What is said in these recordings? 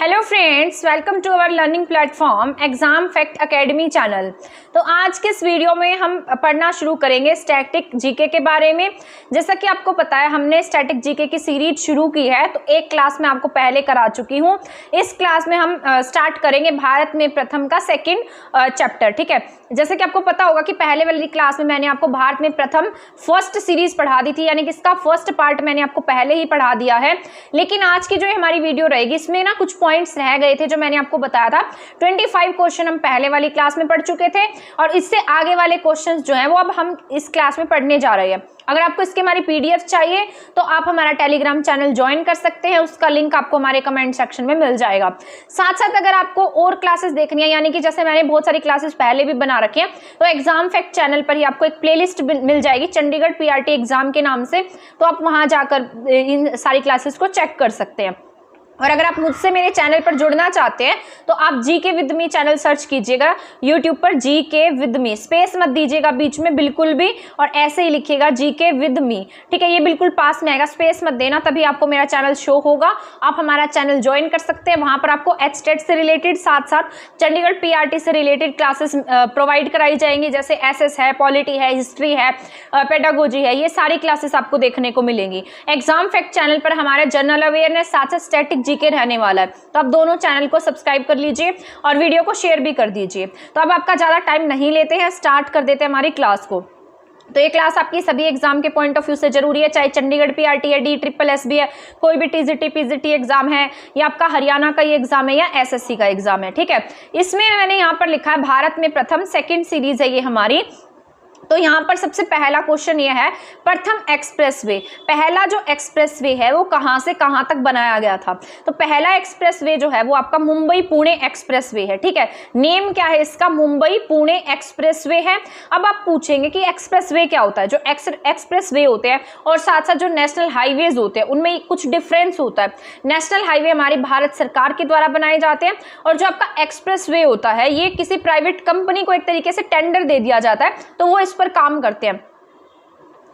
Hello friends, welcome to our learning platform exam fact academy channel. तो आज के इस वीडियो में हम पढ़ना शुरू करेंगे स्टैटिक जीके के बारे में। जैसा कि आपको पता है, हमने स्टैटिक जीके की सीरीज शुरू की है, तो एक क्लास में आपको पहले करा चुकी हूँ। इस क्लास में हम स्टार्ट करेंगे भारत में प्रथम का सेकेंड चैप्टर। ठीक है, जैसे कि आपको पता होगा कि पहले वाली क्लास में मैंने आपको भारत में प्रथम फर्स्ट सीरीज पढ़ा दी थी, यानी कि इसका फर्स्ट पार्ट मैंने आपको पहले ही पढ़ा दिया है। लेकिन आज की जो हमारी वीडियो रहेगी, इसमें ना कुछ पॉइंट्स रह गए थे जो मैंने आपको बताया था। 25 क्वेश्चन हम पहले वाली क्लास में पढ़ चुके थे और इससे आगे वाले क्वेश्चंस जो हैं वो अब हम इस क्लास में पढ़ने जा रहे हैं। अगर आपको इसके हमारी पीडीएफ चाहिए तो आप हमारा टेलीग्राम चैनल ज्वाइन कर सकते हैं, उसका लिंक आपको हमारे कमेंट सेक्शन में मिल जाएगा। साथ साथ अगर आपको और क्लासेस देखनी है, यानी कि जैसे मैंने बहुत सारी क्लासेस पहले भी बना रखी हैं, तो एग्जाम फैक्ट चैनल पर ही आपको एक प्लेलिस्ट मिल जाएगी चंडीगढ़ पीआरटी एग्जाम के नाम से, तो आप वहां जाकर इन सारी क्लासेस को चेक कर सकते हैं। और अगर आप मुझसे मेरे चैनल पर जुड़ना चाहते हैं तो आप GK with me channel search कीजिएगा यूट्यूब पर, जीके विद मी, स्पेस मत दीजिएगा बीच में बिल्कुल भी, और ऐसे ही लिखिएगा जीके विद मी। ठीक है, ये बिल्कुल पास में आएगा, स्पेस मत देना, तभी आपको मेरा चैनल शो होगा। आप हमारा चैनल ज्वाइन कर सकते हैं, वहां पर आपको एचटेट से रिलेटेड साथ साथ चंडीगढ़ पीआरटी से रिलेटेड क्लासेस प्रोवाइड कराई जाएंगी, जैसे एसएस है, पॉलिटी है, हिस्ट्री है, पेडागोजी है, ये सारी क्लासेस आपको देखने को मिलेंगी। एग्जाम फैक्ट चैनल पर हमारे जनरल अवेयरनेस साथ साथ स्टैटिक जीके रहने वाला है, तो आप दोनों चैनल को सब्सक्राइब कर लीजिए और वीडियो को शेयर भी कर दीजिए। तो अब आपका ज्यादा टाइम नहीं लेते हैं, स्टार्ट कर देते हैं हमारी क्लास को। तो ये क्लास आपकी सभी एग्जाम के पॉइंट ऑफ व्यू से जरूरी है, चाहे चंडीगढ़ पीआरटी है, DSSS है, कोई भी टीजीटी पीजीटी एग्जाम है, या आपका हरियाणा का ये एग्जाम है, या एसएससी का एग्जाम है। ठीक है, इसमें मैंने यहाँ पर लिखा है भारत में प्रथम सेकेंड सीरीज है ये हमारी। तो यहाँ पर सबसे पहला क्वेश्चन ये है, प्रथम एक्सप्रेसवे, पहला जो एक्सप्रेसवे है वो कहाँ से कहाँ तक बनाया गया था। तो पहला एक्सप्रेसवे जो है वो आपका मुंबई पुणे एक्सप्रेसवे है। ठीक है, नेम क्या है इसका, मुंबई पुणे एक्सप्रेसवे है। अब आप पूछेंगे कि एक्सप्रेसवे क्या होता है। जो एक्सप्रेसवे होते हैं और साथ साथ जो नेशनल हाईवेज होते हैं उनमें कुछ डिफरेंस होता है। नेशनल हाईवे हमारी भारत सरकार के द्वारा बनाए जाते हैं, और जो आपका एक्सप्रेसवे होता है ये किसी प्राइवेट कंपनी को एक तरीके से टेंडर दे दिया जाता है, तो वो इस पर काम करते हैं।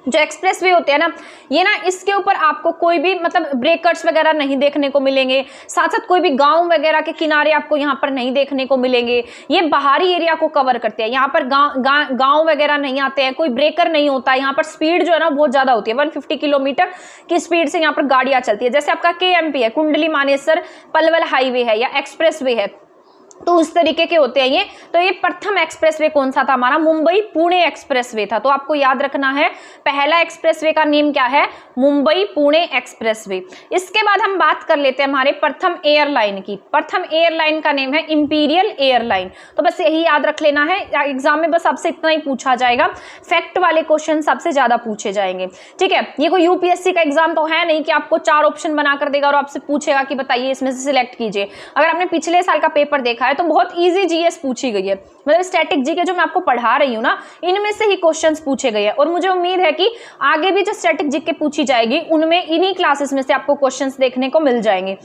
जो एक्सप्रेसवे होते हैं ना, ये ना इसके ऊपर आपको कोई भी मतलब ब्रेकर्स वगैरह नहीं देखने को मिलेंगे, साथ साथ कोई भी गांव वगैरह के किनारे आपको यहाँ पर नहीं देखने को मिलेंगे। ये बाहरी एरिया को कवर करते हैं, यहाँ पर गांव वगैरह नहीं आते हैं, कोई ब्रेकर नहीं होता है। यहाँ पर स्पीड जो है ना बहुत ज्यादा होती है, 150 किलोमीटर की स्पीड से यहाँ पर गाड़ियां चलती है। जैसे आपका KMP है, कुंडली मानेसर पलवल हाईवे है, या एक्सप्रेसवे है, तो उस तरीके के होते हैं ये। तो ये प्रथम एक्सप्रेसवे कौन सा था हमारा, मुंबई पुणे एक्सप्रेसवे था। तो आपको याद रखना है पहला एक्सप्रेसवे का नेम क्या है, मुंबई पुणे एक्सप्रेसवे। इसके बाद हम बात कर लेते हैं हमारे प्रथम एयरलाइन की। प्रथम एयरलाइन का नेम है इंपीरियल एयरलाइन। तो बस यही याद रख लेना है, एग्जाम में बस आपसे इतना ही पूछा जाएगा, फैक्ट वाले क्वेश्चन सबसे ज्यादा पूछे जाएंगे। ठीक है, ये कोई यूपीएससी का एग्जाम तो है नहीं कि आपको 4 ऑप्शन बनाकर देगा और आपसे पूछेगा कि बताइए इसमें से सिलेक्ट कीजिए। अगर आपने पिछले साल का पेपर देखा है तो बहुत इजी जीएस पूछी गई है, मतलब स्टैटिक जीके जो मैं आपको पढ़ा रही हूँ ना, इनमें से ही क्वेश्चंस पूछे गए हैं। और मुझे उम्मीद है कि आगे भी जो स्टैटिक जीके पूछी जाएगी उनमें इन्हीं क्लासेस में से आपको क्वेश्चंस देखने को मिल जाएंगे।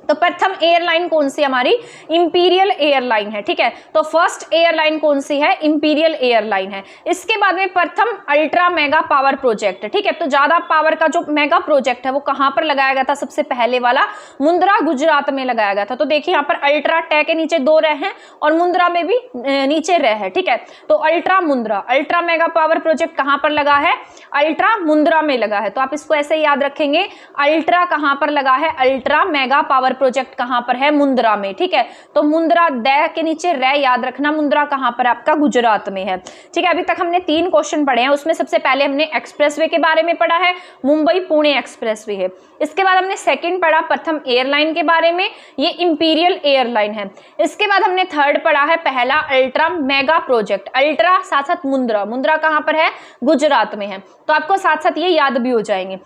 तो प्रथम एयरलाइन कौन सी हमारी, इंपीरियल एयरलाइन है। ठीक है, तो फर्स्ट एयरलाइन कौन सी है, इंपीरियल एयरलाइन है। इसके बाद में प्रथम अल्ट्रा मेगा पावर प्रोजेक्ट है। ठीक है, तो ज्यादा पावर का जो मेगा प्रोजेक्ट है वो कहां पर लगाया गया था, सबसे पहले वाला मुंद्रा गुजरात में लगाया गया था। तो देखिए यहाँ पर अल्ट्रा टे के नीचे 2 रह हैं और मुंद्रा में भी नीचे रह है। ठीक है, तो ultra Mundra, ultra mega power project कहां पर लगा है, अल्ट्रा मुंद्रा में लगा है। तो आप इसको ऐसे ही याद रखेंगे, अल्ट्रा कहां पर लगा है, अल्ट्रा मेगा पावर प्रोजेक्ट कहां पर है, मुंद्रा में। ठीक है, तो मुंद्रा द के नीचे रे याद रखना, मुंद्रा कहां पर आपका, गुजरात में है। ठीक है, अभी तक हमने 3 क्वेश्चन पढ़े हैं, उसमें सबसे पहले हमने एक्सप्रेसवे के बारे में पढ़ा है, मुंबई पुणे एक्सप्रेसवे है। इसके बाद हमने सेकंड पढ़ा प्रथम एयरलाइन के बारे में, ये इंपीरियल एयरलाइन है। इसके बाद हमने थर्ड पढ़ा है पहला अल्ट्रा मेगा प्रोजेक्ट, अल्ट्रा साथ साथ मुंद्रा, मुंद्रा कहां पर है, गुजरात में है। तो आपको साथ साथ ये याद भी हो जाएंगे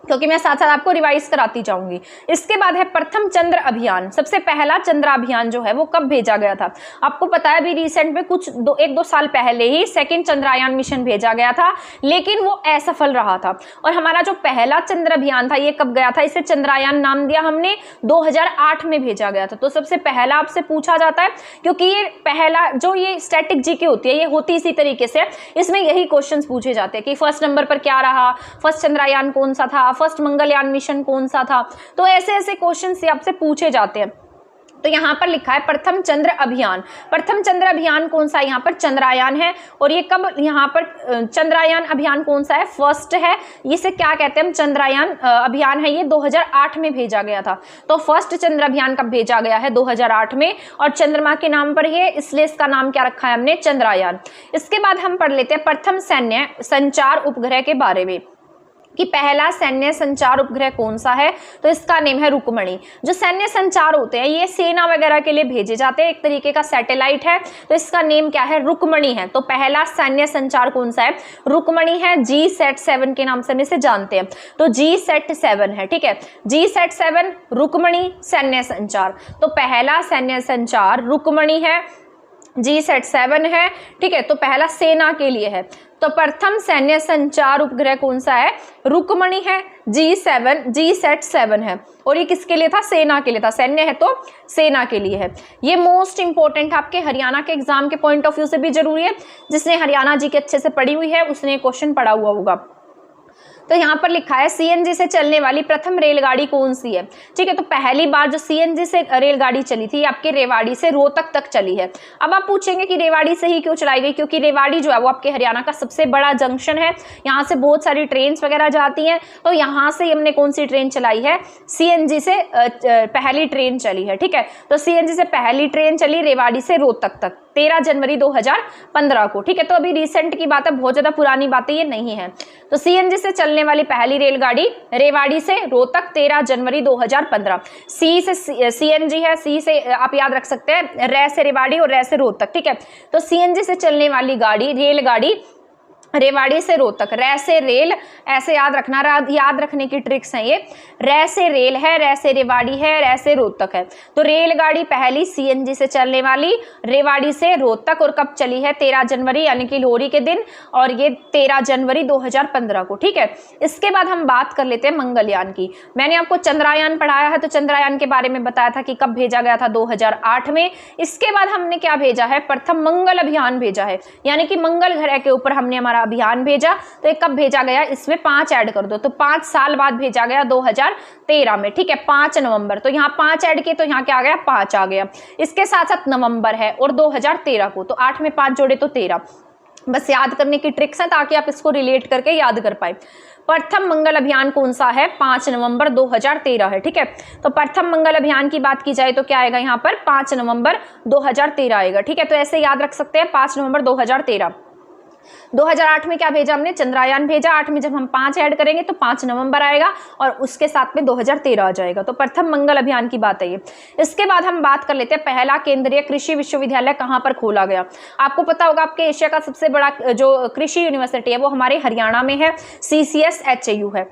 क्योंकि मैं साथ साथ आपको रिवाइज कराती जाऊंगी। इसके बाद है प्रथम चंद्र अभियान। सबसे पहला चंद्राभियान जो है वो कब भेजा गया था, आपको पता है अभी रिसेंट में कुछ 1-2 साल पहले ही सेकंड चंद्रयान मिशन भेजा गया था, लेकिन वो असफल रहा था। और हमारा जो पहला चंद्र अभियान था ये कब गया था, इसे चंद्रयान नाम दिया हमने, 2008 में भेजा गया था। तो सबसे पहला आपसे पूछा जाता है, क्योंकि ये पहला जो ये स्टैटिक जीके होती है ये होती इसी तरीके से, इसमें यही क्वेश्चन पूछे जाते हैं कि फर्स्ट नंबर पर क्या रहा, फर्स्ट चंद्रयान कौन सा था, फर्स्ट मंगलयान मिशन कौन सा था। तो ऐसे ऐसे क्वेश्चन से आपसे पूछे जाते हैं। तो यहाँ पर लिखा है प्रथम चंद्र अभियान। प्रथम चंद्र अभियान कौन सा है? यहाँ पर चंद्रयान है। और ये कब यहाँ पर चंद्रयान अभियान कौन सा है? फर्स्ट है। इसे क्या कहते हैं हम? चंद्रयान अभियान है। ये 2008 में भेजा गया था। तो फर्स्ट चंद्र अभियान कब भेजा गया है? 2008 में। और चंद्रमा के नाम पर है, इसलिए इसका नाम क्या रखा है हमने? चंद्रयान। इसके बाद हम पढ़ लेते हैं प्रथम सैन्य संचार उपग्रह के बारे में कि पहला सैन्य संचार उपग्रह कौन सा है? तो इसका नेम है रुक्मणी। जो सैन्य संचार होते हैं ये सेना वगैरह के लिए भेजे जाते हैं, एक तरीके का सैटेलाइट है। तो इसका नेम क्या है? रुक्मणी है। तो पहला सैन्य संचार कौन सा है? रुक्मणी है। GSAT-7 के नाम से हम इसे जानते हैं। तो GSAT-7 है, ठीक है। GSAT-7 रुक्मणी सैन्य संचार। तो पहला सैन्य संचार रुक्मणी है, GSAT-7 है, ठीक है। तो पहला सेना के लिए है। तो प्रथम सैन्य संचार उपग्रह कौन सा है? रुक्मणी है। GSAT-7 है। और ये किसके लिए था? सेना के लिए था। सैन्य है तो सेना के लिए है। ये मोस्ट इंपॉर्टेंट आपके हरियाणा के एग्जाम के पॉइंट ऑफ व्यू से भी जरूरी है। जिसने हरियाणा जी के अच्छे से पढ़ी हुई है उसने क्वेश्चन पढ़ा हुआ होगा। तो यहाँ पर लिखा है CNG से चलने वाली प्रथम रेलगाड़ी कौन सी है? ठीक है। तो पहली बार जो CNG से रेलगाड़ी चली थी आपके रेवाड़ी से रोहतक तक चली है। अब आप पूछेंगे कि रेवाड़ी से ही क्यों चलाई गई? क्योंकि रेवाड़ी जो है वो आपके हरियाणा का सबसे बड़ा जंक्शन है। यहाँ से बहुत सारी ट्रेन वगैरह जाती हैं। तो यहाँ से हमने कौन सी ट्रेन चलाई है? CNG से पहली ट्रेन चली है, ठीक है। तो CNG से पहली ट्रेन चली रेवाड़ी से रोहतक तक 13 जनवरी 2015 को, ठीक है। तो अभी रिसेंट की बात है, बहुत ज्यादा पुरानी बातें ये नहीं है। तो CNG से चलने वाली पहली रेलगाड़ी रेवाड़ी से रोहतक 13 जनवरी 2015। सी से CNG है, सी से आप याद रख सकते हैं रे से रेवाड़ी और रे से रोहतक, ठीक है। तो CNG से चलने वाली रेलगाड़ी रेवाड़ी से रोहतक, रे से रेल, ऐसे याद रखना, याद रखने की ट्रिक्स हैं ये। रे से रेल है, रे से रेवाड़ी है, रे से रोहतक है। तो रेलगाड़ी पहली CNG से चलने वाली रेवाड़ी से रोहतक, और कब चली है? 13 जनवरी यानी कि लोहड़ी के दिन, और ये 13 जनवरी 2015 को, ठीक है। इसके बाद हम बात कर लेते हैं मंगलयान की। मैंने आपको चंद्रयान पढ़ाया है, तो चंद्रयान के बारे में बताया था कि कब भेजा गया था? 2008 में। इसके बाद हमने क्या भेजा है? प्रथम मंगल अभियान भेजा है, यानी कि मंगल ग्रह के ऊपर हमने हमारा अभियान भेजा। तो ये कब भेजा गया? इसमें 5 ऐड कर दो, तो 5 साल बाद भेजा गया 2013 में, ठीक है। 5 नवंबर। तो यहाँ 5 ऐड किए तो यहाँ क्या आ गया? 5 आ गया। इसके साथ साथ नवंबर है और 2013 को, तो 8 में 5 जोड़े तो 13। बस याद करने की ट्रिक्स है ताकि आप इसको रिलेट करके याद कर पाए। प्रथम मंगल अभियान कौन सा है? 5 नवंबर 2013 है, ठीक है। तो प्रथम मंगल अभियान की बात की जाए तो क्या आएगा यहाँ पर? 5 नवंबर 2013 आएगा, ठीक है। तो ऐसे याद रख सकते हैं 5 नवंबर 2013। 2008 में क्या भेजा हमने? चंद्रयान भेजा। 8 में जब हम 5 ऐड करेंगे तो 5 नवंबर आएगा, और उसके साथ में 2013 आ जाएगा। तो प्रथम मंगल अभियान की बात है ये। इसके बाद हम बात कर लेते हैं पहला केंद्रीय कृषि विश्वविद्यालय कहाँ पर खोला गया। आपको पता होगा आपके एशिया का सबसे बड़ा जो कृषि यूनिवर्सिटी है वो हमारे हरियाणा में है, CCSHAU है।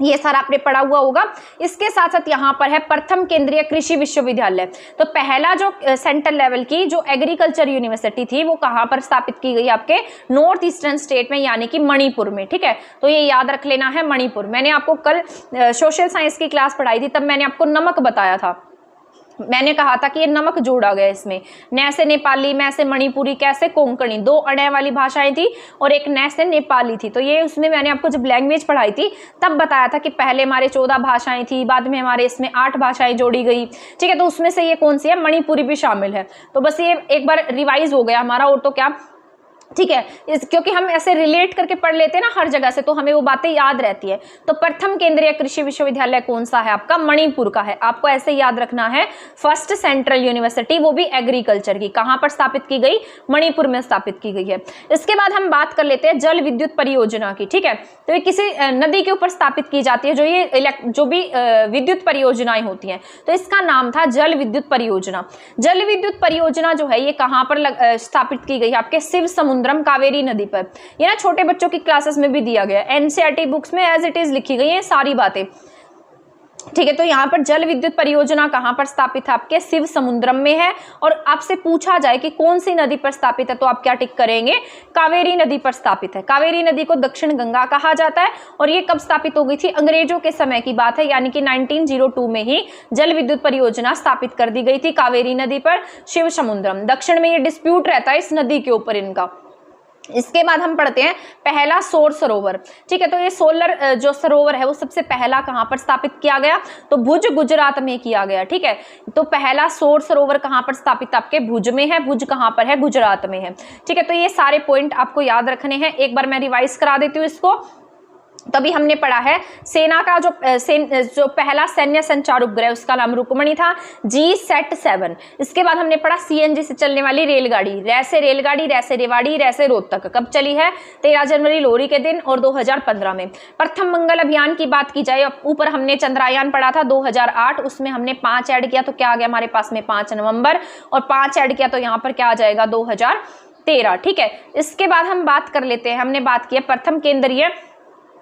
ये सारा आपने पढ़ा हुआ होगा। इसके साथ साथ यहाँ पर है प्रथम केंद्रीय कृषि विश्वविद्यालय। तो पहला जो सेंट्रल लेवल की जो एग्रीकल्चर यूनिवर्सिटी थी वो कहाँ पर स्थापित की गई? आपके नॉर्थ ईस्टर्न स्टेट में, यानी कि मणिपुर में, ठीक है। तो ये याद रख लेना है, मणिपुर। मैंने आपको कल सोशल साइंस की क्लास पढ़ाई थी, तब मैंने आपको नमक बताया था। मैंने कहा था कि ये नमक जोड़ा गया इसमें, न से नेपाली, मैं से मणिपुरी, कैसे कोंकणी, 2 अणय वाली भाषाएं थी और एक न से नेपाली थी। तो ये उसमें मैंने आपको जब लैंग्वेज पढ़ाई थी तब बताया था कि पहले हमारे 14 भाषाएं थी, बाद में हमारे इसमें 8 भाषाएं जोड़ी गई, ठीक है। तो उसमें से ये कौन सी है? मणिपुरी भी शामिल है। तो बस ये एक बार रिवाइज हो गया हमारा, और तो क्या, ठीक है। क्योंकि हम ऐसे रिलेट करके पढ़ लेते हैं ना हर जगह से, तो हमें वो बातें याद रहती है। तो प्रथम केंद्रीय कृषि विश्वविद्यालय कौन सा है? आपका मणिपुर का है। आपको ऐसे याद रखना है। फर्स्ट सेंट्रल यूनिवर्सिटी, वो भी एग्रीकल्चर की, कहां पर स्थापित की गई? मणिपुर में स्थापित की गई है। इसके बाद हम बात कर लेते हैं जल विद्युत परियोजना की, ठीक है। तो ये किसी नदी के ऊपर स्थापित की जाती है, जो भी विद्युत परियोजनाएं होती हैं। तो इसका नाम था जल विद्युत परियोजना। जल विद्युत परियोजना जो है ये कहां पर स्थापित की गई? आपके शिव समुद्रम कावेरी नदी पर। ये ना छोटे बच्चों की क्लासेस में भी दिया गया है, NCERT बुक्स में एज इट इज लिखी गई है सारी बातें, ठीक है। तो यहाँ पर जल विद्युत परियोजना कहाँ पर स्थापित है? आपके शिव समुद्रम में है। और आपसे पूछा जाए कि कौन सी नदी पर स्थापित है, तो आप क्या टिक करेंगे? कावेरी नदी पर स्थापित है। कावेरी नदी को दक्षिण गंगा कहा जाता है। और ये कब स्थापित हो गई थी? अंग्रेजों के समय की बात है, यानी कि 1902 में ही जल विद्युत परियोजना स्थापित कर दी गई थी कावेरी नदी पर, शिव समुद्रम। दक्षिण में ये डिस्प्यूट रहता है इस नदी के ऊपर इनका, इसके बाद हम पढ़ते हैं पहला सौर सरोवर। ठीक है, तो ये सोलर जो सरोवर है वो सबसे पहला कहाँ पर स्थापित किया गया, तो भुज गुजरात में किया गया। ठीक है, तो पहला सौर सरोवर कहाँ पर स्थापित, आपके भुज में है। भुज कहाँ पर है, गुजरात में है। ठीक है, तो ये सारे पॉइंट आपको याद रखने हैं। एक बार मैं रिवाइज करा देती हूँ इसको। तभी हमने पढ़ा है सेना का जो पहला सैन्य संचार उपग्रह उसका नाम रुक्मणी था, GSAT-7। इसके बाद हमने पढ़ा CNG से चलने वाली रेलगाड़ी, रैसे रेलगाड़ी, रैसे रेवाड़ी, रैसे रोहतक, कब चली है, 13 जनवरी लोहड़ी के दिन और 2015 में। प्रथम मंगल अभियान की बात की जाए, ऊपर हमने चंद्रयान पढ़ा था 2008, उसमें हमने 5 ऐड किया तो क्या आ गया हमारे पास में 5 नवंबर, और 5 ऐड किया तो यहाँ पर क्या आ जाएगा 2013। ठीक है, इसके बाद हम बात कर लेते हैं, हमने बात की प्रथम केंद्रीय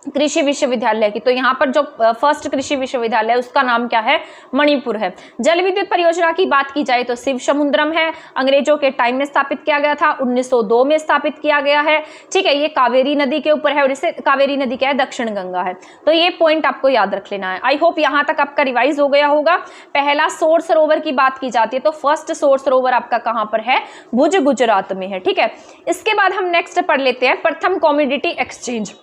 कृषि विश्वविद्यालय की। तो यहाँ पर जो फर्स्ट कृषि विश्वविद्यालय है उसका नाम क्या है, मणिपुर है। जल विद्युत परियोजना की बात की जाए तो शिव समुद्रम है, अंग्रेजों के टाइम में स्थापित किया गया था, 1902 में स्थापित किया गया है। ठीक है, ये कावेरी नदी के ऊपर है और इसे कावेरी नदी क्या है, दक्षिण गंगा है। तो ये पॉइंट आपको याद रख लेना है। आई होप यहाँ तक आपका रिवाइज हो गया होगा। पहला सौर सरोवर की बात की जाती है तो फर्स्ट सौर सरोवर आपका कहाँ पर है, भुज गुजरात में है। ठीक है, इसके बाद हम नेक्स्ट पढ़ लेते हैं प्रथम कमोडिटी एक्सचेंज।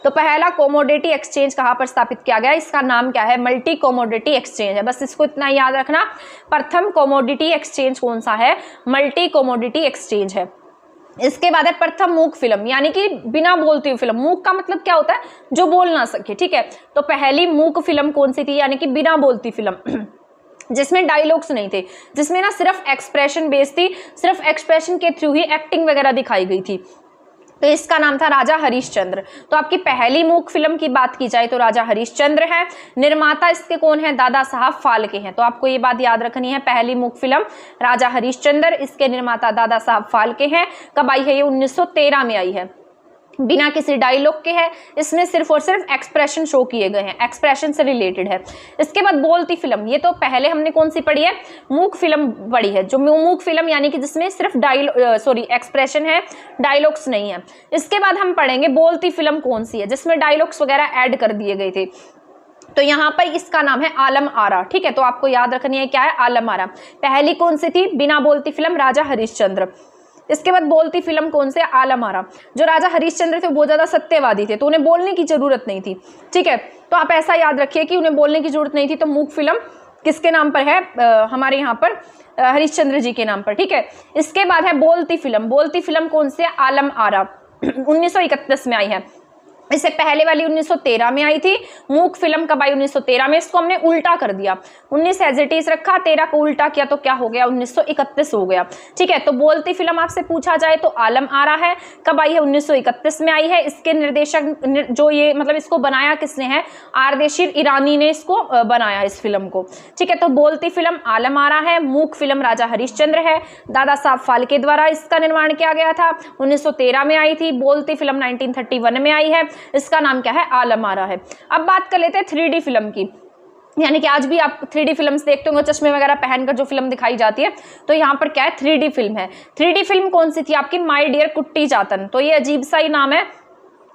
तो पहला कमोडिटी एक्सचेंज कहाँ पर स्थापित किया गया, इसका नाम क्या है, मल्टी कमोडिटी एक्सचेंज है। बस इसको इतना याद रखना, प्रथम कमोडिटी एक्सचेंज कौन सा है, मल्टी कमोडिटी एक्सचेंज है। इसके बाद है प्रथम मूक फिल्म, यानी कि बिना बोलती हुई फिल्म। मूक का मतलब क्या होता है, जो बोल ना सके। ठीक है, तो पहली मूक फिल्म कौन सी थी, यानी कि बिना बोलती फिल्म जिसमें डायलॉग्स नहीं थे, जिसमें ना सिर्फ एक्सप्रेशन बेस्ड थी, सिर्फ एक्सप्रेशन के थ्रू ही एक्टिंग वगैरह दिखाई गई थी। तो इसका नाम था राजा हरिश्चंद्र। तो आपकी पहली मूक फिल्म की बात की जाए तो राजा हरिश्चंद्र है। निर्माता इसके कौन है, दादा साहब फाल्के हैं। तो आपको ये बात याद रखनी है, पहली मूक फिल्म राजा हरिश्चंद्र, इसके निर्माता दादा साहब फाल्के हैं। कब आई है, ये 1913 में आई है। बिना किसी डायलॉग के है, इसमें सिर्फ और सिर्फ एक्सप्रेशन शो किए गए हैं, एक्सप्रेशन से रिलेटेड है। इसके बाद बोलती फिल्म, ये तो पहले हमने कौन सी पढ़ी है, मूक फिल्म पढ़ी है। जो मूक फिल्म यानी कि जिसमें सिर्फ एक्सप्रेशन है, डायलॉग्स नहीं है। इसके बाद हम पढ़ेंगे बोलती फिल्म कौन सी है, जिसमें डायलॉग्स वगैरह ऐड कर दिए गए थे। तो यहाँ पर इसका नाम है आलम आरा। ठीक है, तो आपको याद रखनी है क्या है, आलम आरा। पहली कौन सी थी, बिना बोलती फिल्म राजा हरिश्चंद्र। इसके बाद बोलती फिल्म कौन से, आलम आरा। जो राजा हरिश्चंद्र थे वो बहुत ज्यादा सत्यवादी थे, तो उन्हें बोलने की जरूरत नहीं थी। ठीक है, तो आप ऐसा याद रखिए कि उन्हें बोलने की जरूरत नहीं थी। तो मूक फिल्म किसके नाम पर है, हमारे यहाँ पर हरिश्चंद्र जी के नाम पर। ठीक है, इसके बाद है बोलती फिल्म। बोलती फिल्म कौन से, आलम आरा 1931 में आई है। इससे पहले वाली 1913 में आई थी। मूक फिल्म कब आई, 1913 में। इसको हमने उल्टा कर दिया, 19 एज इट इज रखा, 13 को उल्टा किया तो क्या हो गया, 1931 हो गया। ठीक है, तो बोलती फिल्म आपसे पूछा जाए तो आलम आरा है। कब आई है, 1931 में आई है। इसके निर्देशक जो ये मतलब इसको बनाया किसने है, आरदेशीर ईरानी ने इसको बनाया इस फिल्म को। ठीक है, तो बोलती फिल्म आलम आरा है। मूक फिल्म राजा हरिश्चंद्र है, दादा साहब फाल्के द्वारा इसका निर्माण किया गया था, 1913 में आई थी। बोलती फिल्म 1931 में आई है, इसका नाम क्या है, आलम आरा है। अब बात कर लेते हैं 3D फिल्म की। यानी कि आज भी आप 3D फिल्म्स देखते होंगे, चश्मे वगैरह पहनकर जो फिल्म दिखाई जाती है, तो यहाँ पर क्या है, 3D फिल्म है। 3D फिल्म कौन सी थी आपकी, माय डियर कुट्टी चातन। तो ये अजीब सा ही नाम है,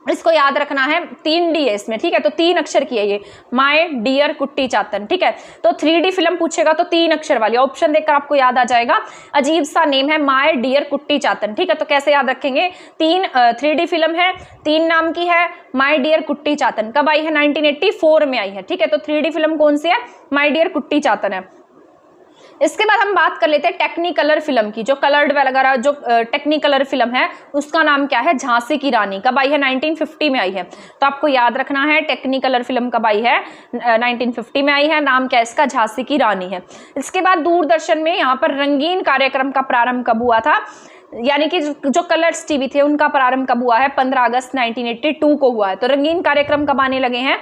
इसको याद रखना है, 3D है इसमें। ठीक है, तो 3 अक्षर की है ये, माय डियर कुट्टी चातन। ठीक है, तो 3D फिल्म पूछेगा तो 3 अक्षर वाली, ऑप्शन देखकर आपको याद आ जाएगा। अजीब सा नेम है, माय डियर कुट्टी चातन। ठीक है, तो कैसे याद रखेंगे, 3D फिल्म है, 3 नाम की है, माय डियर कुट्टी चातन। कब आई है, 1984 में आई है। ठीक है, तो 3D फिल्म कौन सी है, माय डियर कुट्टी चातन है। इसके बाद हम बात कर लेते हैं टेक्निकलर फिल्म की। जो कलर्ड वगैरह जो टेक्निकलर फिल्म है उसका नाम क्या है, झांसी की रानी। कब आई है, 1950 में आई है। तो आपको याद रखना है टेक्निकलर फिल्म कब आई है, 1950 में आई है। नाम क्या है इसका, झांसी की रानी है। इसके बाद दूरदर्शन में यहाँ पर रंगीन कार्यक्रम का प्रारंभ कब हुआ था, यानी कि जो कलर्स टीवी थे उनका प्रारंभ कब हुआ है, 15 अगस्त 1982 को हुआ है। तो रंगीन कार्यक्रम कब आने लगे हैं,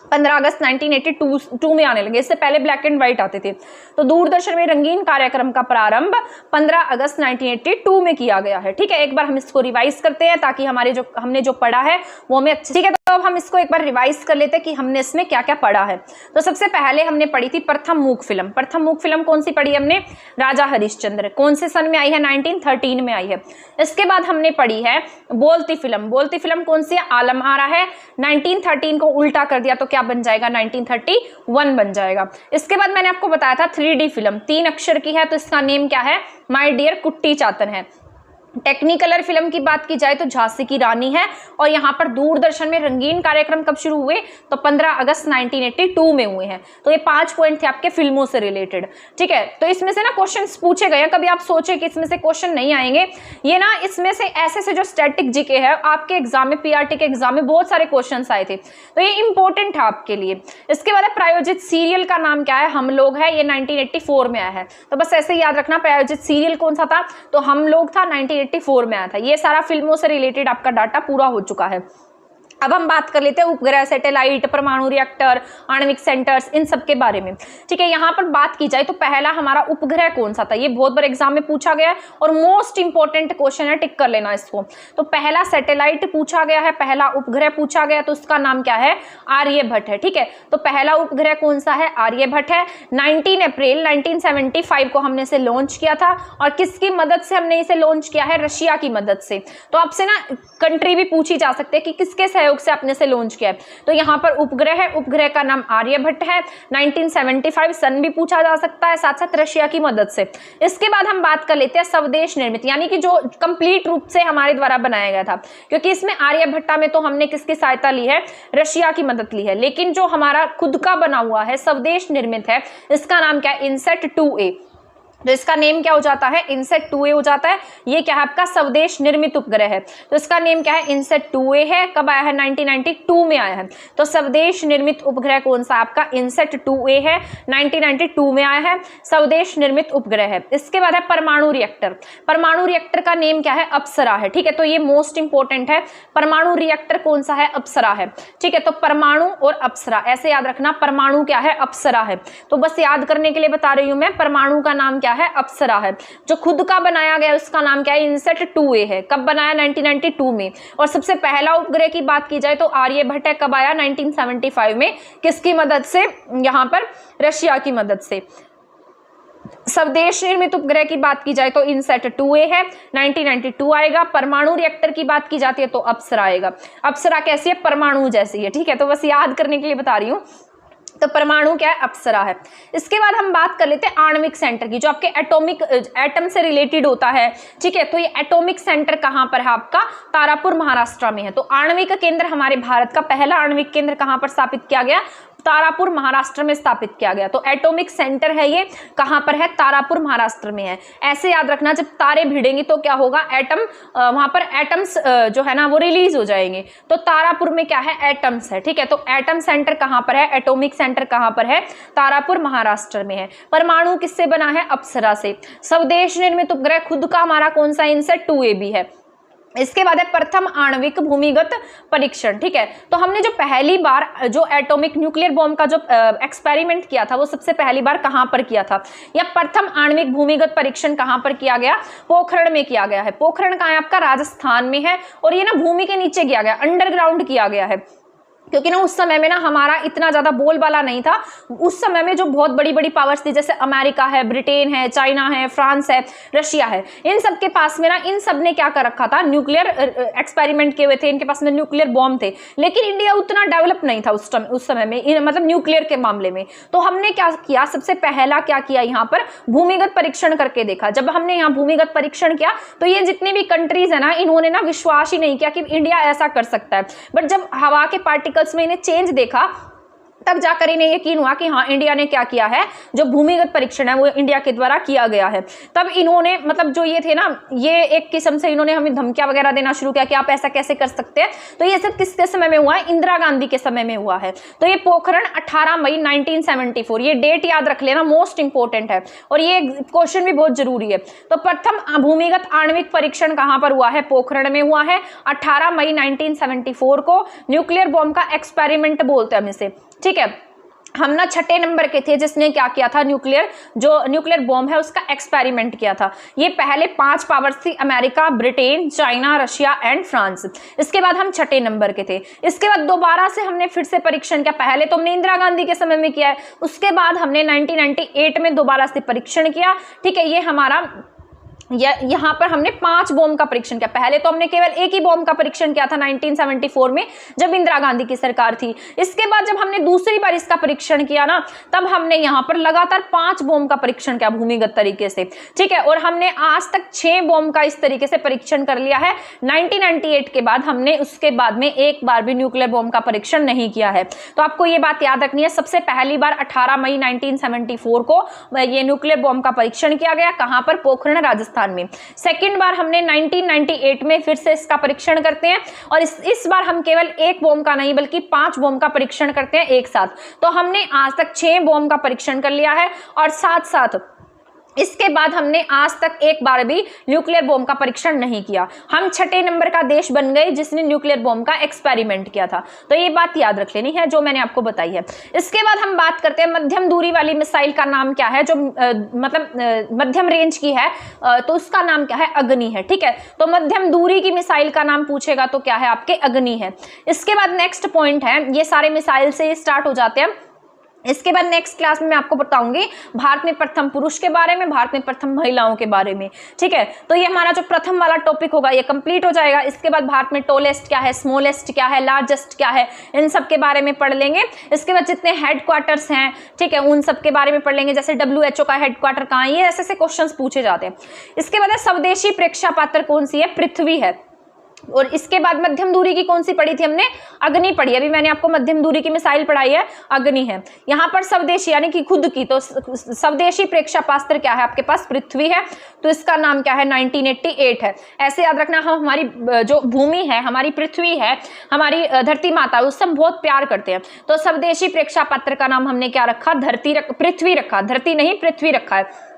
15 अगस्त 1982 में आने लगे। इससे पहले ब्लैक एंड व्हाइट आते थे। तो दूरदर्शन में रंगीन कार्यक्रम का प्रारंभ 15 अगस्त 1982 में किया गया है। ठीक है, एक बार हम इसको रिवाइज करते हैं ताकि हमने जो पढ़ा है वो हमें अच्छे। ठीक है, तो अब हम इसको एक बार रिवाइज कर लेते हैं कि हमने इसमें क्या क्या पढ़ा है। तो सबसे पहले हमने पढ़ी थी प्रथम मूक फिल्म। प्रथम मूक फिल्म कौन सी पढ़ी हमने, राजा हरिश्चंद्र। कौन से सन में आई है, 1913 में आई है। इसके बाद हमने पढ़ी है बोलती फिल्म। बोलती फिल्म कौन सी है, आलम आरा है। 1913 को उल्टा कर दिया तो क्या बन जाएगा, 1931 बन जाएगा। इसके बाद मैंने आपको बताया था 3D फिल्म 3 अक्षर की है, तो इसका नेम क्या है, माय डियर कुट्टी चातन है। टेक्निकलर फिल्म की बात की जाए तो झांसी की रानी है, और यहाँ पर दूरदर्शन में रंगीन कार्यक्रम कब शुरू हुए, तो 15 अगस्त 1982 में हुए हैं। तो ये 5 पॉइंट थे आपके फिल्मों से रिलेटेड। ठीक है, तो इसमें से ना क्वेश्चंस पूछे गए हैं, कभी आप सोचे कि इसमें से क्वेश्चन नहीं आएंगे, ये ना इसमें से ऐसे से जो स्टैटिक जीके है आपके एग्जाम में, पीआरटी के एग्जाम में बहुत सारे क्वेश्चन आए थे, तो ये इंपॉर्टेंट है आपके लिए। इसके बाद प्रायोजित सीरियल का नाम क्या है, हम लोग है, ये 1984 में आया है। तो बस ऐसे याद रखना, प्रायोजित सीरियल कौन सा था, तो हम लोग था, 1984 में आया था। ये सारा फिल्मों से रिलेटेड आपका डाटा पूरा हो चुका है। अब हम बात कर लेते हैं उपग्रह, सैटेलाइट, परमाणु रिएक्टर, आणविक सेंटर्स, इन सब के बारे में। ठीक है, यहाँ पर बात की जाए तो पहला हमारा उपग्रह कौन सा था, ये बहुत बार एग्जाम में पूछा गया है और मोस्ट इंपॉर्टेंट क्वेश्चन है, टिक कर लेना इसको। तो पहला सैटेलाइट पूछा गया है, पहला उपग्रह पूछा गया, तो उसका नाम क्या है, आर्यभट्ट है। ठीक है, तो पहला उपग्रह कौन सा है, आर्यभट्ट है। 19 अप्रैल 1975 को हमने इसे लॉन्च किया था, और किसकी मदद से हमने इसे लॉन्च किया है, रशिया की मदद से। तो आपसे ना कंट्री भी पूछी जा सकती है कि किसके सहयोग से आपने से लॉन्च किया है, तो यहाँ पर उपग्रह है, उपग्रह का नाम आर्यभट्ट है। 1975 सन भी पूछा जा सकता है, साथ साथ रशिया की मदद से। इसके बाद हम बात कर लेते हैं स्वदेश निर्मित, यानी कि जो कंप्लीट रूप से हमारे द्वारा बनाया गया था, क्योंकि इसमें आर्यभट्टा में तो हमने किसकी सहायता ली है, रशिया की मदद ली है, लेकिन जो हमारा खुद का बना हुआ है, स्वदेश निर्मित है, इसका नाम क्या है, इनसेट 2A। तो इसका नेम क्या हो जाता है, इनसेट 2A हो जाता है। ये क्या है, आपका स्वदेश निर्मित उपग्रह है, तो इसका नेम क्या है, इनसेट 2A है। कब आया है, 1992 में आया है। तो स्वदेश निर्मित उपग्रह कौन सा आपका, इनसेट 2A है, 1992 में आया है, स्वदेश निर्मित उपग्रह है। इसके बाद है परमाणु रिएक्टर। परमाणु रिएक्टर का नेम क्या है, अप्सरा है। ठीक है, तो ये मोस्ट इंपॉर्टेंट है, परमाणु रिएक्टर कौन सा है, अप्सरा है। ठीक है, तो परमाणु और अप्सरा ऐसे याद रखना, परमाणु क्या है, अप्सरा है। तो बस याद करने के लिए बता रही हूं मैं, परमाणु का नाम है, अप्सरा है। जो खुद का बनाया गया उसका नाम क्या है, इनसेट 2A है। कब बनाया, 1992 में। और सबसे पहला उपग्रह की बात की जाए तो आर्यभट्ट है, कब आया, 1975 में। किसकी मदद से, यहाँ पर रशिया की मदद से। स्वदेश निर्मित उपग्रह की बात की जाए तो इनसेट 2A है, 1992 आएगा। परमाणु रिएक्टर की बात की जाती है तो अप्सरा आएगा। अप्सरा कैसी है, परमाणु जैसी है। ठीक है, तो बस याद करने के लिए बता रही हूँ, तो परमाणु क्या है, अप्सरा है। इसके बाद हम बात कर लेते हैं आणविक सेंटर की, जो आपके एटम से रिलेटेड होता है। ठीक है, तो ये एटॉमिक सेंटर कहाँ पर है आपका, तारापुर महाराष्ट्र में है। तो आणविक केंद्र हमारे भारत का पहला आणविक केंद्र कहाँ पर स्थापित किया गया, तारापुर महाराष्ट्र में स्थापित किया गया। तो एटॉमिक सेंटर है ये, कहां पर है, तारापुर महाराष्ट्र में है। ऐसे याद रखना, जब तारे भिड़ेंगी तो क्या होगा, एटम वहां पर एटम्स जो है ना वो रिलीज हो जाएंगे। तो तारापुर में क्या है, एटम्स है। ठीक है, तो एटम सेंटर कहां पर है, एटॉमिक सेंटर कहां पर है, तारापुर महाराष्ट्र में है। परमाणु किससे बना है, अप्सरा से। स्वदेश निर्मित उपग्रह खुद का हमारा कौन सा, इनसेट 2A भी है। इसके बाद है प्रथम आणविक भूमिगत परीक्षण। ठीक है, तो हमने जो पहली बार जो एटॉमिक न्यूक्लियर बॉम्ब का जो एक्सपेरिमेंट किया था वो सबसे पहली बार कहां पर किया था, या प्रथम आणविक भूमिगत परीक्षण कहां पर किया गया, पोखरण में किया गया है। पोखरण कहां है आपका, राजस्थान में है, और ये ना भूमि के नीचे किया गया, अंडरग्राउंड किया गया है, क्योंकि ना उस समय में ना हमारा इतना ज्यादा बोलबाला नहीं था। उस समय में जो बहुत बड़ी बड़ी पावर्स थी, जैसे अमेरिका है, ब्रिटेन है, चाइना है, फ्रांस है, रशिया है, इन सब के पास में ना, इन सब ने क्या कर रखा था, न्यूक्लियर एक्सपेरिमेंट किए हुए थे, इनके पास में न्यूक्लियर बॉम्ब थे। लेकिन इंडिया उतना डेवलप नहीं था उस समय में, मतलब न्यूक्लियर के मामले में। तो हमने क्या किया, सबसे पहला क्या किया, यहाँ पर भूमिगत परीक्षण करके देखा। जब हमने यहाँ भूमिगत परीक्षण किया तो ये जितनी भी कंट्रीज है ना, इन्होंने ना विश्वास ही नहीं किया कि इंडिया ऐसा कर सकता है। बट जब हवा के पार्टिकल्स में इन्हें चेंज देखा, तब जाकर इन्हें यकीन हुआ कि हाँ, इंडिया ने क्या किया है, जो भूमिगत परीक्षण है वो इंडिया के द्वारा किया गया है। तब इन्होंने, मतलब जो ये थे ना, ये एक किस्म से इन्होंने हमें धमकियां वगैरह देना शुरू किया कि आप ऐसा कैसे कर सकते हैं। तो ये सब किसके समय में हुआ है, इंदिरा गांधी के समय में हुआ है। तो ये पोखरण 18 मई 1974, ये डेट याद रख लेना, मोस्ट इंपोर्टेंट है, और ये क्वेश्चन भी बहुत जरूरी है। तो प्रथम भूमिगत आणविक परीक्षण कहां पर हुआ है, पोखरण में हुआ है, 18 मई 1974 को। न्यूक्लियर बॉम्ब का एक्सपेरिमेंट बोलते हैं हम इसे। ठीक है, हम ना 6 नंबर के थे जिसने क्या किया था, न्यूक्लियर बॉम्ब है उसका एक्सपेरिमेंट किया था। ये पहले 5 पावर्स थी, America, Britain, China, Russia and France. इसके बाद हम 6 नंबर के थे। इसके बाद दोबारा से हमने फिर से परीक्षण किया। पहले तो हमने इंदिरा गांधी के समय में किया है, उसके बाद हमने 1998 में दोबारा से परीक्षण किया। ठीक है, ये हमारा यहाँ पर हमने 5 बॉम्ब का परीक्षण किया। पहले तो हमने केवल एक ही बॉम्ब का परीक्षण किया था 1974 में जब इंदिरा गांधी की सरकार थी। इसके बाद जब हमने दूसरी बार इसका परीक्षण किया ना, तब हमने यहाँ पर लगातार 5 बॉम्ब का परीक्षण किया भूमिगत तरीके से, ठीक है। और हमने आज तक 6 बॉम्ब का इस तरीके से परीक्षण कर लिया है। 1998 के बाद हमने उसके बाद में एक बार भी न्यूक्लियर बॉम्ब का परीक्षण नहीं किया है। तो आपको ये बात याद रखनी है, सबसे पहली बार 18 मई 1974 को ये न्यूक्लियर बॉम्ब का परीक्षण किया गया। कहाँ पर? पोखरण, राजस्थान में। सेकंड बार हमने 1998 में फिर से इसका परीक्षण करते हैं और इस बार हम केवल एक बॉम्ब का नहीं बल्कि 5 बॉम्ब का परीक्षण करते हैं एक साथ। तो हमने आज तक 6 बॉम्ब का परीक्षण कर लिया है और साथ साथ इसके बाद हमने आज तक एक बार भी न्यूक्लियर बॉम्ब का परीक्षण नहीं किया। हम 6ठे नंबर का देश बन गए जिसने न्यूक्लियर बॉम्ब का एक्सपेरिमेंट किया था। तो ये बात याद रख लेनी है जो मैंने आपको बताई है। इसके बाद हम बात करते हैं मध्यम दूरी वाली मिसाइल का नाम क्या है, जो मतलब मध्यम रेंज की है, तो उसका नाम क्या है? अग्नि है, ठीक है। तो मध्यम दूरी की मिसाइल का नाम पूछेगा तो क्या है? आपके अग्नि है। इसके बाद नेक्स्ट पॉइंट है, ये सारे मिसाइल से स्टार्ट हो जाते हैं। इसके बाद नेक्स्ट क्लास में मैं आपको बताऊंगी भारत में प्रथम पुरुष के बारे में, भारत में प्रथम महिलाओं के बारे में, ठीक है। तो ये हमारा जो प्रथम वाला टॉपिक होगा ये कंप्लीट हो जाएगा। इसके बाद भारत में टॉलेस्ट क्या है, स्मॉलेस्ट क्या है, लार्जेस्ट क्या है, इन सब के बारे में पढ़ लेंगे। इसके बाद जितने हेडक्वार्टर्स हैं, ठीक है, उन सब के बारे में पढ़ लेंगे। जैसे WHO का हेडक्वार्टर कहाँ है, ये ऐसे क्वेश्चन पूछे जाते हैं। इसके बाद स्वदेशी प्रेक्षा पात्र कौन सी है? पृथ्वी है। और इसके बाद मध्यम दूरी की कौन सी पढ़ी थी हमने? अग्नि पढ़ी। अभी मैंने आपको मध्यम दूरी की मिसाइल पढ़ाई है, अग्नि है। यहाँ पर स्वदेशी यानी कि खुद की, तो स्वदेशी प्रेक्षापास्त्र क्या है आपके पास? पृथ्वी है। तो इसका नाम क्या है? 1988 है। ऐसे याद रखना, हम हमारी जो भूमि है, हमारी पृथ्वी है, हमारी धरती माता, उससे हम बहुत प्यार करते हैं। तो स्वदेशी प्रेक्षापात्र का नाम हमने क्या रखा? पृथ्वी रखा, धरती नहीं पृथ्वी रखा है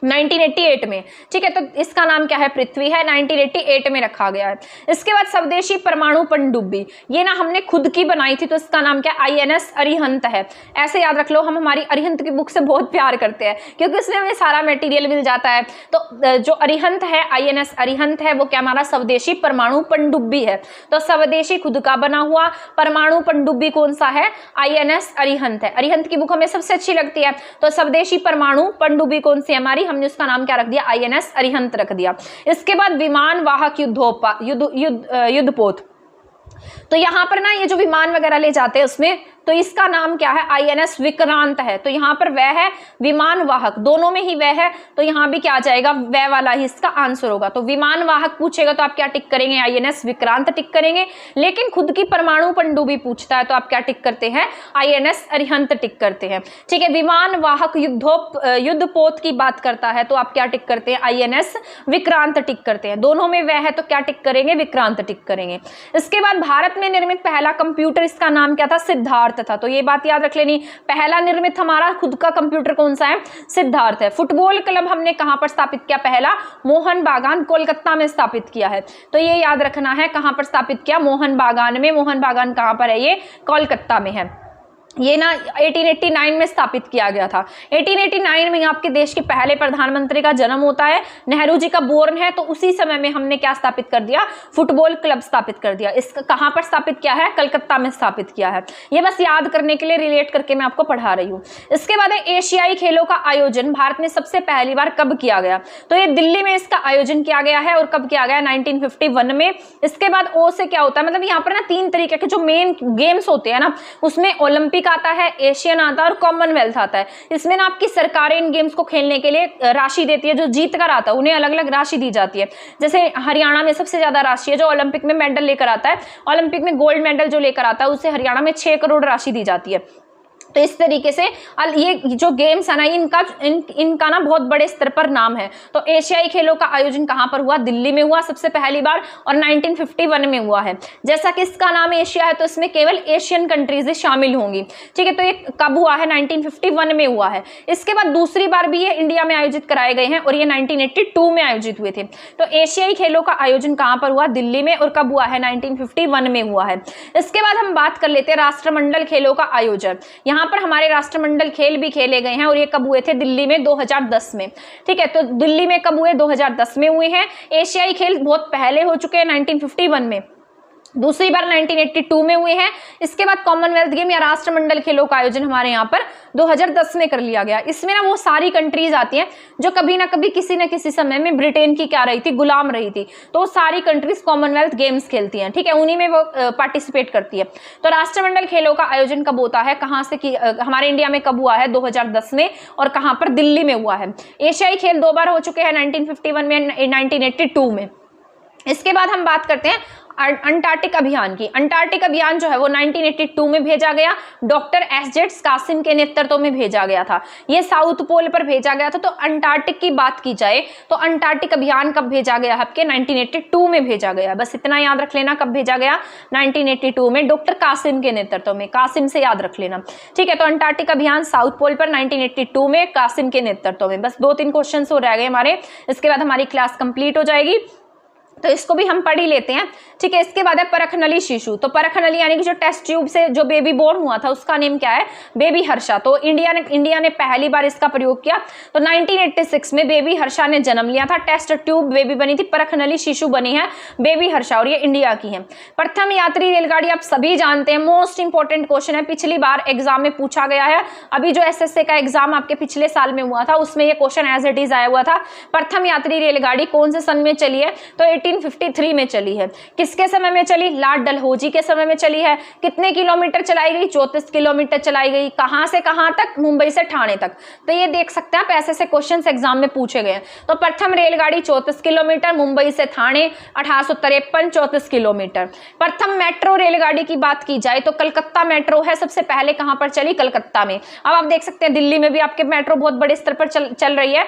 1988 में, ठीक है। तो इसका नाम क्या है? पृथ्वी है, 1988 में रखा गया है। इसके बाद स्वदेशी परमाणु पनडुब्बी, ये ना हमने खुद की बनाई थी, तो इसका नाम क्या है? INS अरिहंत है। ऐसे याद रख लो, हम हमारी अरिहंत की बुक से बहुत प्यार करते हैं क्योंकि उसमें हमें सारा मटेरियल मिल जाता है। तो जो अरिहंत है, INS अरिहंत है, वो क्या हमारा स्वदेशी परमाणु पनडुब्बी है। तो स्वदेशी खुद का बना हुआ परमाणु पनडुब्बी कौन सा है? INS अरिहंत है। अरिहंत की बुक हमें सबसे अच्छी लगती है। तो स्वदेशी परमाणु पनडुब्बी कौन सी हमारी? हमने उसका नाम क्या रख दिया? INS अरिहंत रख दिया। इसके बाद विमान वाहक युद्धपोत, तो यहाँ पर ना ये जो विमान वगैरह ले जाते हैं उसमें, तो इसका नाम क्या है? INS विक्रांत है। तो यहाँ पर वह है विमान वाहक, दोनों में ही वह है, तो यहाँ भी क्या आ जाएगा? वह वाला ही इसका आंसर होगा। तो विमान वाहक पूछेगा तो आप क्या टिक करेंगे? INS विक्रांत टिक करेंगे। लेकिन खुद की परमाणु पनडुब्बी पूछता है तो आप क्या टिक करते हैं? INS अरिहंत टिक करते हैं, ठीक है। विमान वाहक युद्धपोत की बात करता है तो आप क्या टिक करते हैं? INS विक्रांत टिक करते हैं। दोनों में वह है तो क्या टिक करेंगे? विक्रांत टिक करेंगे। इसके बाद भारत में निर्मित पहला कंप्यूटर, इसका नाम क्या था? सिद्धार्थ था। तो ये बात याद रख लेनी, पहला निर्मित हमारा खुद का कंप्यूटर कौन सा है? सिद्धार्थ है। फुटबॉल क्लब हमने कहां पर स्थापित किया? पहला मोहन बागान कोलकाता में स्थापित किया है। तो ये याद रखना है, कहां पर स्थापित किया? मोहन बागान में। मोहन बागान कहां पर है? ये कोलकाता में है। ये ना 1889 में स्थापित किया गया था। 1889 में आपके देश के पहले प्रधानमंत्री का जन्म होता है, नेहरू जी का बोर्न है। तो उसी समय में हमने क्या स्थापित कर दिया? फुटबॉल क्लब स्थापित कर दिया। इसका कहां पर स्थापित किया है? कलकत्ता में स्थापित किया है। ये बस याद करने के लिए, रिलेट करके मैं आपको पढ़ा रही हूँ। इसके बाद एशियाई खेलों का आयोजन भारत में सबसे पहली बार कब किया गया? तो ये दिल्ली में इसका आयोजन किया गया है। और कब किया गया? 1951 में। इसके बाद ओ से क्या होता है, मतलब यहाँ पर ना 3 तरीके के जो मेन गेम्स होते हैं ना, उसमें ओलंपिक आता है, एशियन आता है और कॉमनवेल्थ आता है। इसमें ना आपकी सरकारें इन गेम्स को खेलने के लिए राशि देती है। जो जीत कर आता है उन्हें अलग अलग राशि दी जाती है। जैसे हरियाणा में सबसे ज्यादा राशि है जो ओलंपिक में मेडल लेकर आता है, ओलंपिक में गोल्ड मेडल जो लेकर आता है उसे हरियाणा में 6 करोड़ राशि दी जाती है। तो इस तरीके से ये जो गेम्स है ना, इनका ना बहुत बड़े स्तर पर नाम है। तो एशियाई खेलों का आयोजन कहां पर हुआ? दिल्ली में हुआ सबसे पहली बार और 1951 में हुआ है। जैसा कि इसका नाम एशिया है तो इसमें केवल एशियन कंट्रीज शामिल होंगी, ठीक है। तो ये कब हुआ है? 1951 में हुआ है। इसके बाद दूसरी बार भी ये इंडिया में आयोजित कराए गए हैं और ये 1982 में आयोजित हुए थे। तो एशियाई खेलों का आयोजन कहां पर हुआ? दिल्ली में। और कब हुआ है? 1951 में हुआ है। इसके बाद हम बात कर लेते हैं राष्ट्रमंडल खेलों का आयोजन। यहाँ पर हमारे राष्ट्रमंडल खेल भी खेले गए हैं और ये कब हुए थे? दिल्ली में 2010 में, ठीक है। तो दिल्ली में कब हुए? 2010 में हुए हैं। एशियाई खेल बहुत पहले हो चुके हैं 1951 में। दूसरी बार 1982 में हुए हैं। इसके बाद कॉमनवेल्थ गेम या राष्ट्रमंडल खेलों का आयोजन हमारे यहाँ पर 2010 में कर लिया गया। इसमें ना वो सारी कंट्रीज आती हैं जो कभी ना कभी किसी न किसी समय में ब्रिटेन की क्या रही थी, गुलाम रही थी, तो वो सारी कंट्रीज कॉमनवेल्थ गेम्स खेलती हैं, ठीक है, उन्हीं में वो पार्टिसिपेट करती है। तो राष्ट्रमंडल खेलों का आयोजन कब होता है, कहाँ से की हमारे इंडिया में कब हुआ है, 2010 में, और कहाँ पर, दिल्ली में हुआ है। एशियाई खेल 2 बार हो चुके हैं, 1951 में, 1982 में। इसके बाद हम बात करते हैं अंटार्कटिक अभियान की। अंटार्कटिक अभियान जो है वो 1982 में भेजा गया, डॉक्टर एस.जेड कासिम के नेतृत्व में भेजा गया था। ये साउथ पोल पर भेजा गया था। तो अंटार्कटिक की बात की जाए तो अंटार्कटिक अभियान कब भेजा गया आपके, 1982 में भेजा गया। बस इतना याद रख लेना, कब भेजा गया, 1982 में, डॉक्टर कासिम के नेतृत्व में। कासिम से याद रख लेना, ठीक है। तो अंटार्कटिक अभियान साउथ पोल पर 1982 में कासिम के नेतृत्व में। बस 2-3 क्वेश्चन हो रह गए हमारे, इसके बाद हमारी क्लास कंप्लीट हो जाएगी, तो इसको भी हम पढ़ ही लेते हैं, ठीक है। इसके बाद है परखनली शिशु। तो परखनली यानी कि जो टेस्ट ट्यूब से जो बेबी बोर्न हुआ था उसका नेम क्या है, बेबी हर्षा। तो इंडिया ने पहली बार इसका प्रयोग किया। तो 1986 में बेबी हर्षा ने जन्म लिया था, टेस्ट ट्यूब बेबी बनी थी, परखनली शिशु बनी है बेबी हर्षा, और ये इंडिया की है। प्रथम यात्री रेलगाड़ी आप सभी जानते हैं, मोस्ट इंपॉर्टेंट क्वेश्चन है, पिछली बार एग्जाम में पूछा गया है। अभी जो एसएससी का एग्जाम आपके पिछले साल में हुआ था उसमें ये क्वेश्चन एज इट इज आया हुआ था। प्रथम यात्री रेलगाड़ी कौन से सन में चली है, तो 1853 में चली है। किसके समय में चली, लॉर्ड डलहौजी के समय में चली है। कितने किलोमीटर चलाई गई, 34 किलोमीटर चलाई गई। कहां से कहां तक, मुंबई से ठाणे तक। तो ये देख सकते हैं आप, ऐसे क्वेश्चंस एग्जाम में पूछे गए हैं। तो प्रथम रेलगाड़ी 34 किलोमीटर, मुंबई से ठाणे 1853 34 किलोमीटर। प्रथम मेट्रो रेलगाड़ी की बात की जाए तो कलकत्ता मेट्रो है, सबसे पहले कहां पर चली, कलकत्ता में। अब आप देख सकते हैं दिल्ली में भी आपके मेट्रो बहुत बड़े स्तर पर चल रही है।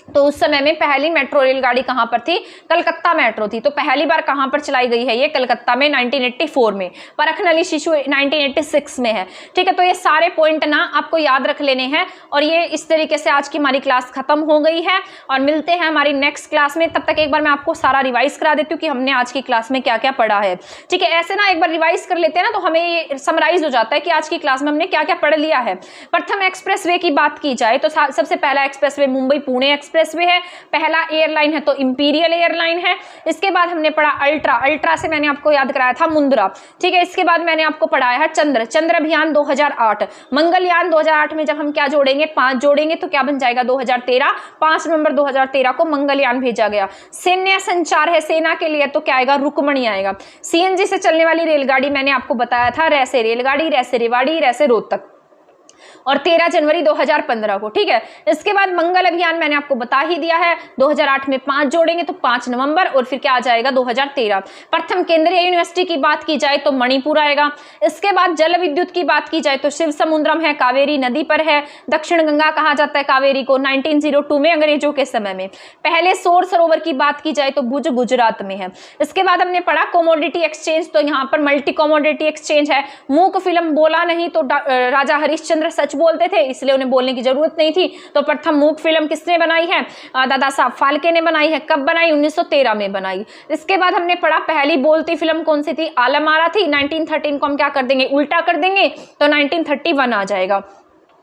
तो उस समय में पहली मेट्रो रेलगाड़ी कहां पर थी, कलकत्ता मेट्रो थी। तो पहली बार कहां पर चलाई गई है, ये कलकत्ता में 1984 में। परखनली शिशु 1986 में है, ठीक है। तो ये सारे पॉइंट ना आपको याद रख लेने हैं। और ये इस तरीके से आज की हमारी क्लास खत्म हो गई है, और मिलते हैं हमारी नेक्स्ट क्लास में। तब तक एक बार मैं आपको सारा रिवाइज करा देती हूँ कि हमने आज की क्लास में क्या क्या पढ़ा है, ठीक है। ऐसे ना एक बार रिवाइज कर लेते हैं ना तो हमें ये समराइज हो जाता है कि आज की क्लास में हमने क्या क्या पढ़ लिया है। प्रथम एक्सप्रेसवे की बात की जाए तो सबसे पहला एक्सप्रेसवे मुंबई पुणे एक्सप्रेसवे है। पहला एयरलाइन है तो इंपीरियल एयरलाइन है। इसके बाद हमने पढ़ा अल्ट्रा से मैंने आपको याद कराया था मुंद्रा, ठीक है। इसके बाद मैंने आपको पढ़ाया है चंद्र अभियान 2008। मंगलयान 2008 में जब हम क्या जोड़ेंगे, 5 जोड़ेंगे तो क्या बन जाएगा, 2013। 5 नवंबर 2013 को मंगलयान भेजा गया। सैन्य संचार है, सेना के लिए, तो क्या आएगा, रुकमणी आएगा। सीएनजी से चलने वाली रेलगाड़ी मैंने आपको बताया था, रैसे रेलगाड़ी, रैसे रेवाड़ी, रैसे रोहतक, और 13 जनवरी 2015 को, ठीक है। इसके बाद मंगल अभियान मैंने आपको बता ही दिया है, 2008 में 5 जोड़ेंगे तो 5 नवंबर, और फिर क्या आ जाएगा, 2013। प्रथम केंद्रीय यूनिवर्सिटी की बात की जाए तो मणिपुर आएगा। इसके बाद जल विद्युत की बात की जाए तो शिव समुद्रम है, कावेरी नदी पर है। दक्षिण गंगा कहा जाता है कावेरी को, 1902 में अंग्रेजों के समय में। पहले सौर सरोवर की बात की जाए तो भुज गुजरात में है। इसके बाद हमने पढ़ा कमोडिटी एक्सचेंज, तो यहाँ पर मल्टी कमोडिटी एक्सचेंज है। मूक फिल्म बोला नहीं तो राजा हरिश्चंद्र सच बोलते थे, इसलिए उन्हें बोलने की जरूरत नहीं थी। तो प्रथम मूक फिल्म किसने बनाई है, दादा साहब फाल्के ने बनाई है। कब बनाई, 1913 में बनाई। इसके बाद हमने पढ़ा पहली बोलती फिल्म कौन सी थी, आलम आरा थी। 1913 को हम क्या कर देंगे, उल्टा कर देंगे, तो 1931 आ जाएगा।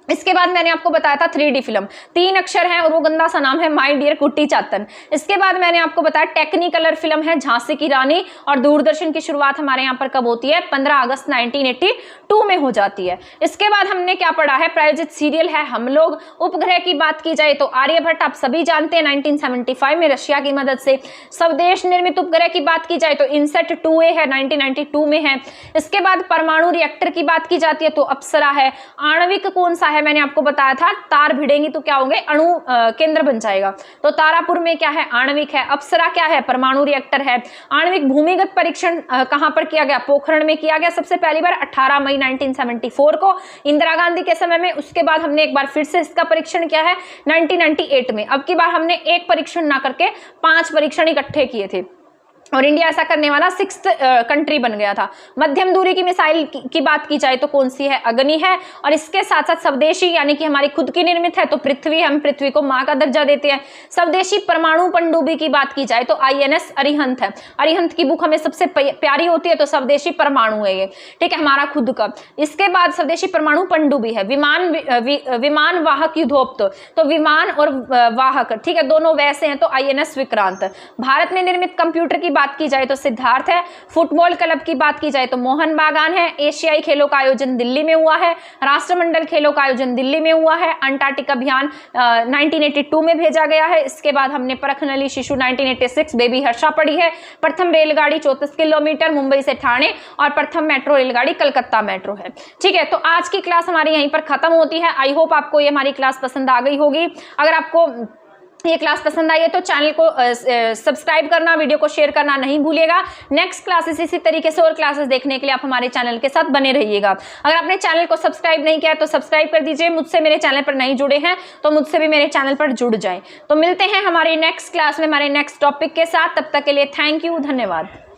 इसके बाद मैंने आपको बताया था 3D फिल्म, 3 अक्षर है और वो गंदा सा नाम है माय डियर कुट्टी चातन। इसके बाद मैंने आपको बताया टेक्निकलर फिल्म है झांसी की रानी, और दूरदर्शन की शुरुआत हमारे यहाँ पर कब होती है, 15 अगस्त 1982 में हो जाती है। इसके बाद हमने क्या पढ़ा है, प्रायोजित सीरियल है हम लोग। उपग्रह की बात की जाए तो आर्यभट्ट आप सभी जानते हैं, 1975 में रशिया की मदद से। स्वदेश निर्मित उपग्रह की बात की जाए तो इनसेट 2A है, 1992 में है। इसके बाद परमाणु रिएक्टर की बात की जाती है तो अप्सरा है। आणविक कौन सा है, मैंने आपको बताया था, तार भिड़ेंगी तो क्या होंगे, अणु केंद्र बन जाएगा। तो तारापुर में क्या है, आणविक है। अप्सरा क्या है, परमाणु रिएक्टर है। आणविक भूमिगत परीक्षण कहां पर किया गया, पोखरण में किया गया सबसे पहली बार 18 मई 1974 को, इंदिरा गांधी के समय में। उसके बाद हमने एक बार फिर से इसका परीक्षण किया है 1998 में। अब की बार हमने एक परीक्षण ना करके 5 परीक्षण इकट्ठे किए थे, और इंडिया ऐसा करने वाला 6th कंट्री बन गया था। मध्यम दूरी की मिसाइल की बात की जाए तो कौन सी है, अग्नि है। और इसके साथ साथ स्वदेशी यानी कि हमारी खुद की निर्मित है तो पृथ्वी, हम पृथ्वी को मां का दर्जा देते हैं। स्वदेशी परमाणु पनडुब्बी की बात की जाए तो INS अरिहंत है। अरिहंत की बुक हमें सबसे प्यारी होती है, तो स्वदेशी परमाणु है ये, ठीक है, हमारा खुद का। इसके बाद स्वदेशी परमाणु पनडुब्बी है। विमान वाहक युद्धोक्त, तो विमान और वाहक, ठीक है, दोनों वैसे हैं तो INS विक्रांत। भारत में निर्मित कंप्यूटर की बात की जाए तो सिद्धार्थ है, फुटबॉल क्लब की बात की जाए तो मोहन बागान है, एशियाई खेलों का आयोजन दिल्ली में हुआ है, राष्ट्रमंडल खेलों का आयोजन दिल्ली में हुआ है, अंटार्कटिक अभियान 1982 में भेजा गया है। इसके बाद हमने परखनली शिशु 1986 बेबी हर्षा पढ़ी है, प्रथम रेलगाड़ी 34 किलोमीटर मुंबई से ठाणे और प्रथम मेट्रो रेलगाड़ी कलकत्ता मेट्रो है। ठीक है, तो आज की क्लास हमारी यहीं पर खत्म होती है। आई होप आपको ये हमारी क्लास पसंद आ गई होगी। अगर आपको ये क्लास पसंद आई है तो चैनल को सब्सक्राइब करना, वीडियो को शेयर करना नहीं भूलिएगा। नेक्स्ट क्लासेस इसी तरीके से और क्लासेस देखने के लिए आप हमारे चैनल के साथ बने रहिएगा। अगर आपने चैनल को सब्सक्राइब नहीं किया तो सब्सक्राइब कर दीजिए। मुझसे मेरे चैनल पर नहीं जुड़े हैं तो मुझसे भी मेरे चैनल पर जुड़ जाएं। तो मिलते हैं हमारी नेक्स्ट क्लास में हमारे नेक्स्ट टॉपिक के साथ। तब तक के लिए थैंक यू, धन्यवाद।